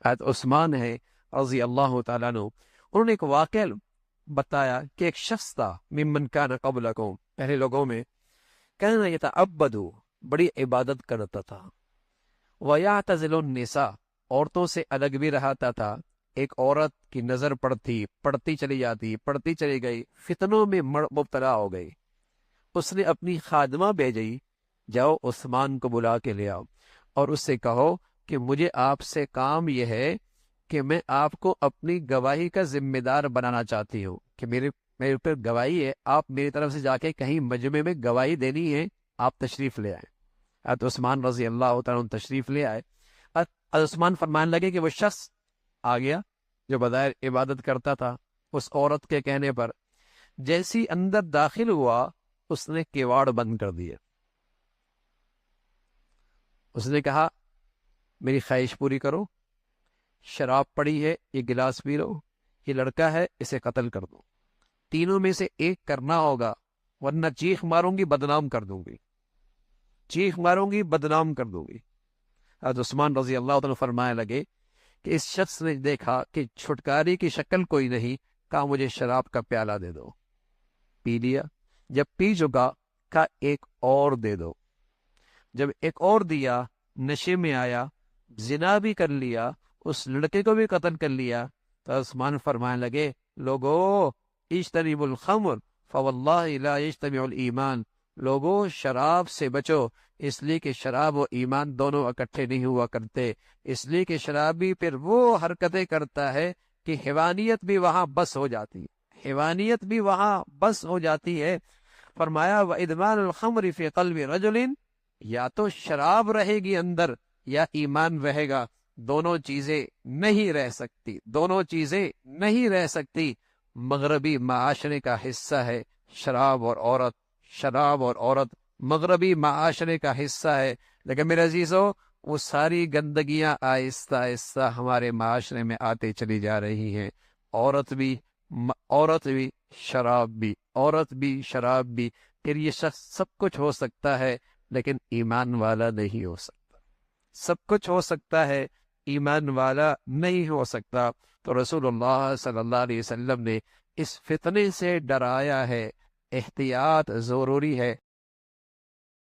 حضرت عثمان ہے رضی اللہ تعالیٰ عنہ، انہوں نے ایک واقعہ بتایا کہ ایک شخص تھا ممن کان قبلکم، پہلے لوگوں میں، کان یتعبد، بڑی عبادت کرتا تھا، ویعتزل النساء، عورتوں سے الگ بھی رہتا تھا۔ ایک عورت کی نظر پڑتی چلی جاتی، پڑتی چلی گئی، فتنوں میں مبتلا ہو گئی۔ اس نے اپنی خادمہ بھیجی، جاؤ عثمان کو بلا کے لے آؤ اور اس سے کہو کہ مجھے آپ سے کام یہ ہے کہ میں آپ کو اپنی گواہی کا ذمہ دار بنانا چاہتی ہوں، کہ میرے اوپر گواہی ہے، آپ میری طرف سے جا کے کہیں مجمع میں گواہی دینی ہے، آپ تشریف لے آئیں۔ حضرت عثمان رضی اللہ تعالیٰ عنہ تشریف لے آئے۔ حضرت عثمان فرمانے لگے کہ وہ شخص آ گیا جو بظاہر عبادت کرتا تھا، اس عورت کے کہنے پر جیسی اندر داخل ہوا اس نے کیواڑ بند کر دیے۔ اس نے کہا میری خواہش پوری کرو، شراب پڑی ہے، یہ گلاس پی لو، یہ لڑکا ہے اسے قتل کر دو، تینوں میں سے ایک کرنا ہوگا ورنہ چیخ ماروں گی بدنام کر دوں گی، چیخ ماروں گی بدنام کر دوں گی۔ حضرت عثمان رضی اللہ عنہ فرمانے لگے کہ اس شخص نے دیکھا کہ چھٹکارے کی شکل کوئی نہیں، کہا مجھے شراب کا پیالہ دے دو، پی لیا، جب پی چکا کہا ایک اور دے دو، جب ایک اور دیا نشے میں آیا، زنا بھی کر لیا، اس لڑکے کو بھی قتل کر لیا۔ تو عثمان فرمانے لگے لوگو اجتنبوا الخمر فواللہ لا یجتمع الایمان، لوگو شراب سے بچو، اس لیے کہ شراب و ایمان دونوں اکٹھے نہیں ہوا کرتے، اس لیے کہ شرابی پھر وہ حرکتیں کرتا ہے کہ حیوانیت بھی وہاں بس ہو جاتی ہے، حیوانیت بھی وہاں بس ہو جاتی ہے۔ فرمایا وَإِدْمَانُ الْخَمْرِ فِي قَلْبِ رَجُلٍ، یا تو شراب رہے گی اندر یا ایمان رہے گا، دونوں چیزیں نہیں رہ سکتی، دونوں چیزیں نہیں رہ سکتی۔ مغربی معاشرے کا حصہ ہے شراب اور عورت، شراب اور عورت مغربی معاشرے کا حصہ ہے، لیکن میرے عزیزو وہ ساری گندگیاں آہستہ آہستہ ہمارے معاشرے میں آتے چلی جا رہی ہیں۔ عورت بھی شراب بھی، عورت بھی شراب بھی، پھر یہ شخص سب کچھ ہو سکتا ہے لیکن ایمان والا نہیں ہو سکتا، سب کچھ ہو سکتا ہے ایمان والا نہیں ہو سکتا۔ تو رسول اللہ صلی اللہ علیہ وسلم نے اس فتنے سے ڈرایا ہے، احتیاط ضروری ہے۔